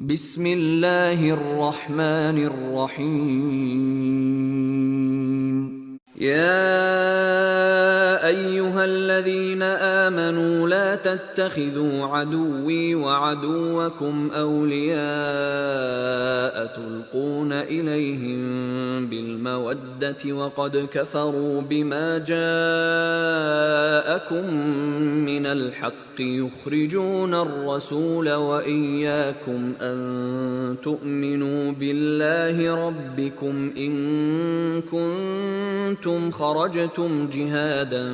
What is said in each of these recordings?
بسم اللہ الرحمن الرحیم یا ایہا الذین آمنوا لا تتخذوا عدوی وعدوکم اولیاء تلقون الیہم بالمودة وقد کفروا بما جاءکم من الحق يخرجون الرسول وإياكم أن تؤمنوا بالله ربكم إن كنتم خرجتم جهادا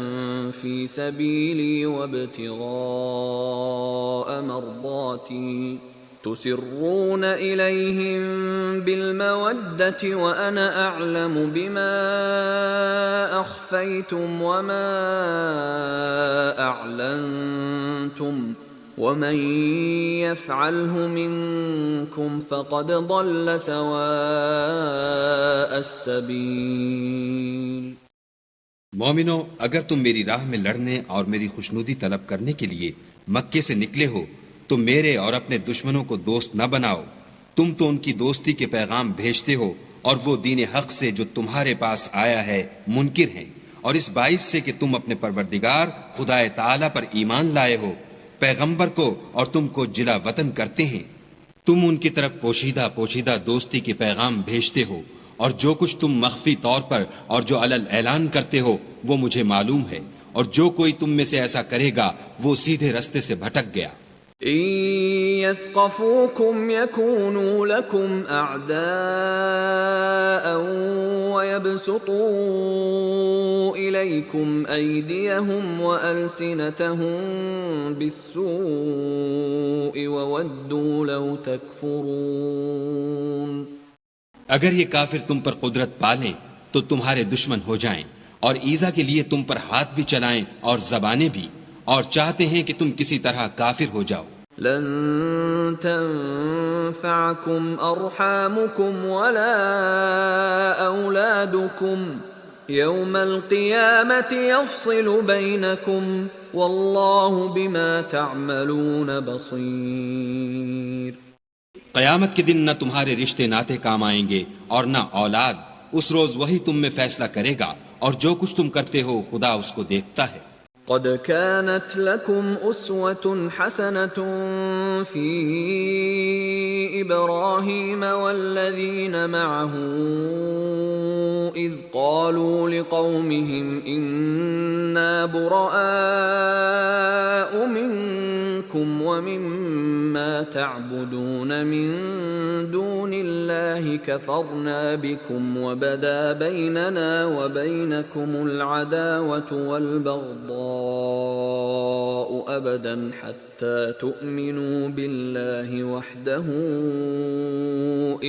في سبيلي وابتغاء مرضاتي تسرون إليهم بالمودة وأنا أعلم بما أخفيتم وما أعلنتم ومن يفعله منكم فقد ضل سواء السبيل۔ مومنو، اگر تم میری راہ میں لڑنے اور میری خوشنودی طلب کرنے کے لیے مکے سے نکلے ہو تو میرے اور اپنے دشمنوں کو دوست نہ بناؤ۔ تم تو ان کی دوستی کے پیغام بھیجتے ہو اور وہ دین حق سے جو تمہارے پاس آیا ہے منکر ہیں، اور اس باعث سے کہ تم اپنے پروردگار خدا تعالی پر ایمان لائے ہو، پیغمبر کو اور تم کو جلا وطن کرتے ہیں۔ تم ان کی طرف پوشیدہ دوستی کے پیغام بھیجتے ہو، اور جو کچھ تم مخفی طور پر اور جو علل اعلان کرتے ہو وہ مجھے معلوم ہے، اور جو کوئی تم میں سے ایسا کرے گا وہ سیدھے رستے سے بھٹک گیا۔ إن يثقفوكم يكونوا لكم أعداء ويبسطوا إليكم أيديهم وألسنتهم بالسوء وودوا لو تكفرون۔ اگر یہ کافر تم پر قدرت پالیں تو تمہارے دشمن ہو جائیں، اور ایذا کے لیے تم پر ہاتھ بھی چلائیں اور زبانیں بھی، اور چاہتے ہیں کہ تم کسی طرح کافر ہو جاؤ۔ لن تنفعكم أرحامكم ولا أولادكم يوم القيامة يفصل بينكم والله بما تعملون بصير۔ قیامت کے دن نہ تمہارے رشتے ناتے کام آئیں گے اور نہ اولاد، اس روز وہی تم میں فیصلہ کرے گا، اور جو کچھ تم کرتے ہو خدا اس کو دیکھتا ہے۔ قد كانت لكم أسوة حسنة في إبراهيم والذين معه إذ قالوا لقومهم إنا براء منكم ومما تعبدون من دون الله كفرنا بكم وبدا بيننا وبينكم العداوة والبغضاء أبدا حتى تؤمنوا بالله وحده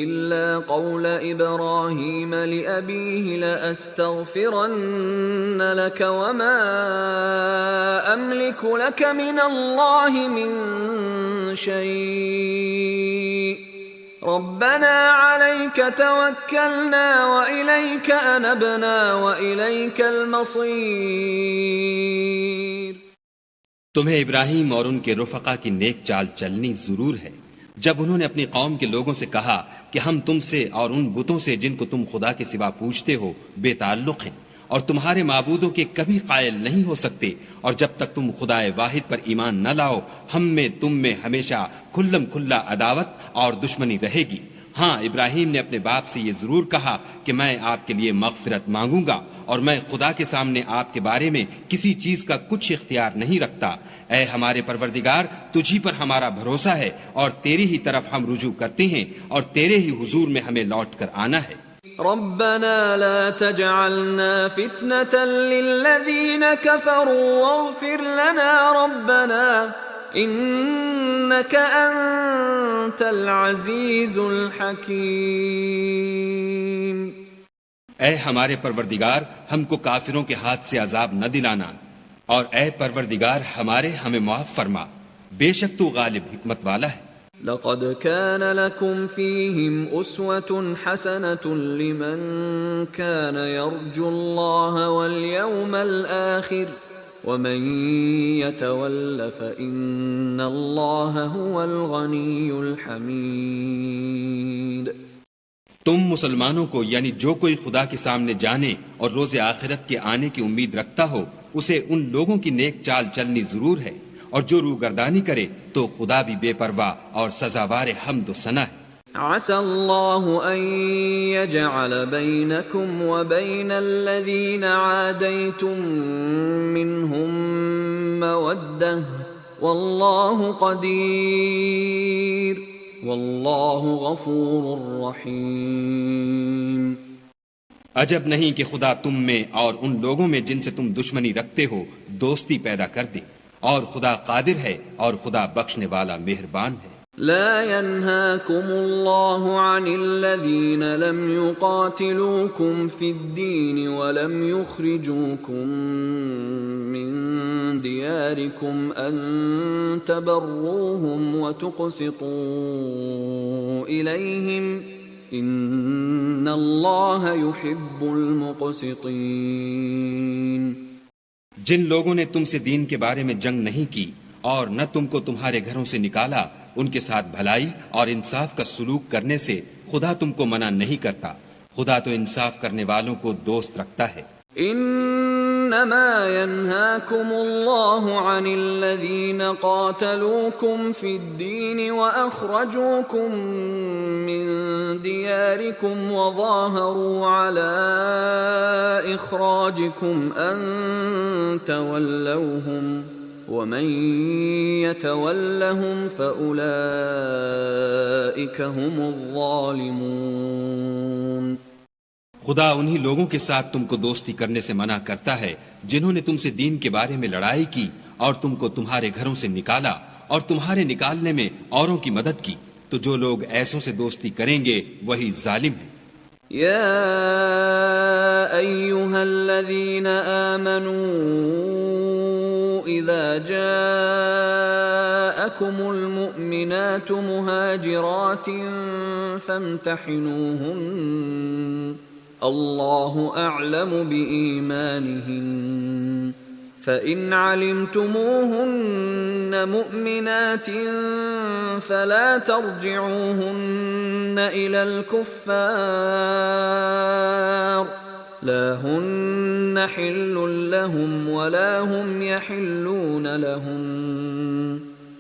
إلا قول إبراهيم لأبيه لأستغفرن لك وما أملك لك من الله من شيء ربنا عليك توكلنا وإليك أنبنا وإليك المصير۔ تمہیں ابراہیم اور ان کے رفقا کی نیک چال چلنی ضرور ہے۔ جب انہوں نے اپنی قوم کے لوگوں سے کہا کہ ہم تم سے اور ان بتوں سے جن کو تم خدا کے سوا پوجتے ہو بے تعلق ہیں، اور تمہارے معبودوں کے کبھی قائل نہیں ہو سکتے، اور جب تک تم خدا واحد پر ایمان نہ لاؤ ہم میں تم میں ہمیشہ کھلم کھلا عداوت اور دشمنی رہے گی۔ ہاں، ابراہیم نے اپنے باپ سے یہ ضرور کہا کہ میں آپ کے لیے مغفرت مانگوں گا، اور میں خدا کے سامنے آپ کے بارے میں کسی چیز کا کچھ اختیار نہیں رکھتا۔ اے ہمارے پروردگار، تجھی پر ہمارا بھروسہ ہے، اور تیری ہی طرف ہم رجوع کرتے ہیں، اور تیرے ہی حضور میں ہمیں لوٹ کر آنا ہے۔ ربنا لا تجعلنا فتنة للذين كفروا واغفر لنا ربنا إنك أنت العزيز الحكيم۔ اے ہمارے پروردگار، ہم کو کافروں کے ہاتھ سے عذاب نہ دلانا، اور اے پروردگار ہمارے ہمیں معاف فرما، بے شک تو غالب حکمت والا ہے۔ لقد كان لكم فيهم أسوة حسنة لمن كان يرجو الله واليوم الآخر ومن يتول فإن الله هو الغني الحميد۔ تم مسلمانوں کو یعنی جو کوئی خدا کے سامنے جانے اور روز آخرت کے آنے کی امید رکھتا ہو اسے ان لوگوں کی نیک چال چلنی ضرور ہے، اور جو روگردانی کرے تو خدا بھی بے پرواہ اور سزاوار حمد و ثنا ہے۔ عسى الله أن يجعل بينكم وبين الذين عاديتم منهم مودة والله قدير والله غفور رحيم۔ عجب نہیں کہ خدا تم میں اور ان لوگوں میں جن سے تم دشمنی رکھتے ہو دوستی پیدا کر دے، اور خدا قادر ہے اور خدا بخشنے والا مہربان ہے۔ لا ينهاكم الله عن الذين لم يقاتلوكم في الدين ولم يخرجوكم من دياركم أن تبروهم وتقسطوا إليهم إن الله يحب المقسطين۔ جن لوگوں نے تم سے دین کے بارے میں جنگ نہیں کی اور نہ تم کو تمہارے گھروں سے نکالا، ان کے ساتھ بھلائی اور انصاف کا سلوک کرنے سے خدا تم کو منع نہیں کرتا، خدا تو انصاف کرنے والوں کو دوست رکھتا ہے۔ انما ينهاكم الله عن الذين قاتلوكم في الدين واخرجوكم من دياركم وظاهروا على اخراجكم ان تولوهم ومن يتولهم فأولئك هم الظالمون۔ خدا انہی لوگوں کے ساتھ تم کو دوستی کرنے سے منع کرتا ہے جنہوں نے تم سے دین کے بارے میں لڑائی کی اور تم کو تمہارے گھروں سے نکالا اور تمہارے نکالنے میں اوروں کی مدد کی، تو جو لوگ ایسوں سے دوستی کریں گے وہی ظالم ہیں۔ يا أيها الذين آمنوا إذا جاءكم المؤمنات مهاجرات فامتحنوهن الله أعلم بإيمانهن فإن علمتموهن مؤمنات فلا ترجعوهن إلى الكفار لا هن حل لهم ولا هم يحلون لهم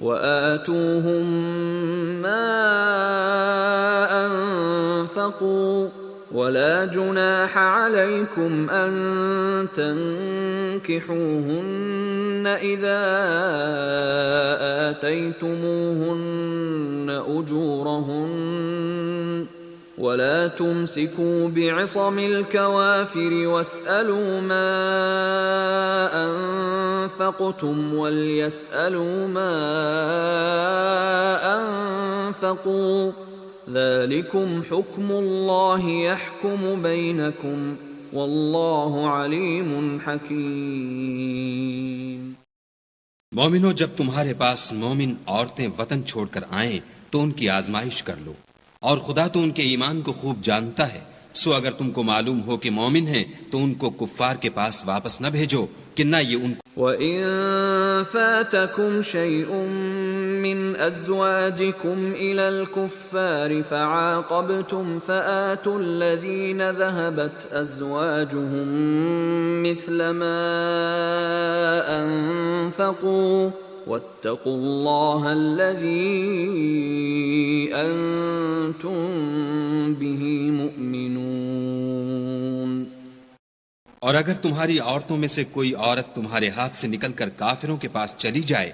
وآتوهم ما أنفقوا ولا جناح عليكم أن تنكحوهن إذا آتيتموهن أجورهن ولا تمسكوا بعصم الكوافر واسألوا ما أنفقتم وليسألوا ما أنفقوا ذلكم حكم الله يحكم بينكم والله عليم حكيم۔ مومنو، جب تمہارے پاس مومن عورتیں وطن چھوڑ کر آئیں تو ان کی آزمائش کر لو، اور خدا تو ان کے ایمان کو خوب جانتا ہے، سو اگر تم کو معلوم ہو کہ مومن ہیں تو ان کو کفار کے پاس واپس نہ بھیجو کہ نہ یہ ان کو وَإِن فَاتَكُمْ شَيْءٌ مِّنْ أَزْوَاجِكُمْ إِلَى الْكُفَّارِ فَعَاقَبْتُمْ فَآتُوا الَّذِينَ ذَهَبَتْ أَزْوَاجُهُمْ مِثْلَ مَا أَنفَقُوا وَاتَّقُوا اللَّهَ الَّذِي أَنتُم بِهِ مُؤْمِنُونَ۔ اور اگر تمہاری عورتوں میں سے کوئی عورت تمہارے ہاتھ سے نکل کر کافروں کے پاس چلی جائے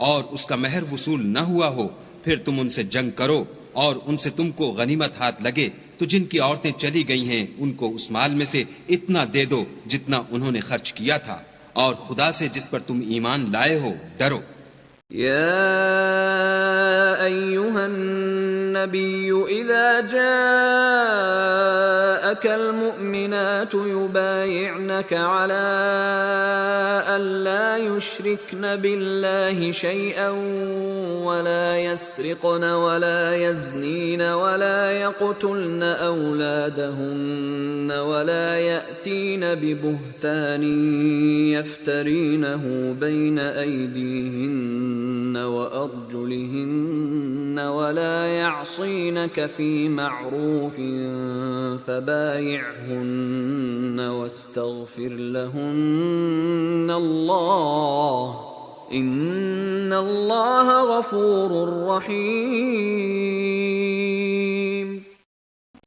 اور اس کا مہر وصول نہ ہوا ہو، پھر تم ان سے جنگ کرو اور ان سے تم کو غنیمت ہاتھ لگے تو جن کی عورتیں چلی گئی ہیں ان کو اس مال میں سے اتنا دے دو جتنا انہوں نے خرچ کیا تھا، اور خدا سے جس پر تم ایمان لائے ہو ڈرو۔ يا أيها النبي إذا جاءك جاءك المؤمنات يبايعنك على ألا يشركن بالله شيئا ولا يسرقن ولا يزنين ولا يقتلن أولادهن ولا يأتين ببهتان يفترينه بين أيديهن وأرجلهن ولا يعصينك في معروف فبايعهن واستغفر لهن الله إن الله غفور رحيم۔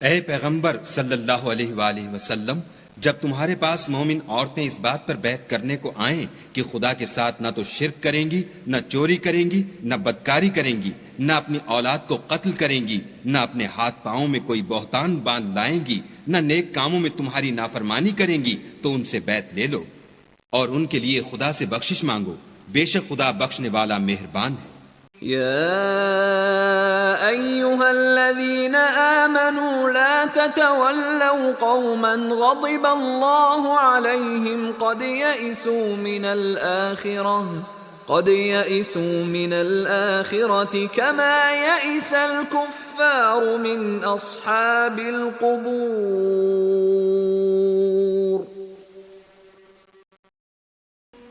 اے پیغمبر صلی اللہ علیہ وآلہ وسلم، جب تمہارے پاس مومن عورتیں اس بات پر بیعت کرنے کو آئیں کہ خدا کے ساتھ نہ تو شرک کریں گی، نہ چوری کریں گی، نہ بدکاری کریں گی، نہ اپنی اولاد کو قتل کریں گی، نہ اپنے ہاتھ پاؤں میں کوئی بہتان باندھ لائیں گی، نہ نیک کاموں میں تمہاری نافرمانی کریں گی، تو ان سے بیعت لے لو اور ان کے لیے خدا سے بخشش مانگو، بے شک خدا بخشنے والا مہربان ہے۔ يا أيها الذين آمنوا لا تتولوا قوما غضب الله عليهم قد يئسوا من الآخرة كما يئس الكفار من أصحاب القبور۔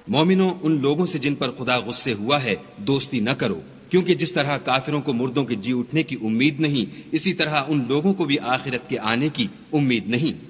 مومنوں، ان لوگوں سے جن پر خدا غصے ہوا ہے دوستی نہ کرو، کیونکہ جس طرح کافروں کو مردوں کے جی اٹھنے کی امید نہیں، اسی طرح ان لوگوں کو بھی آخرت کے آنے کی امید نہیں۔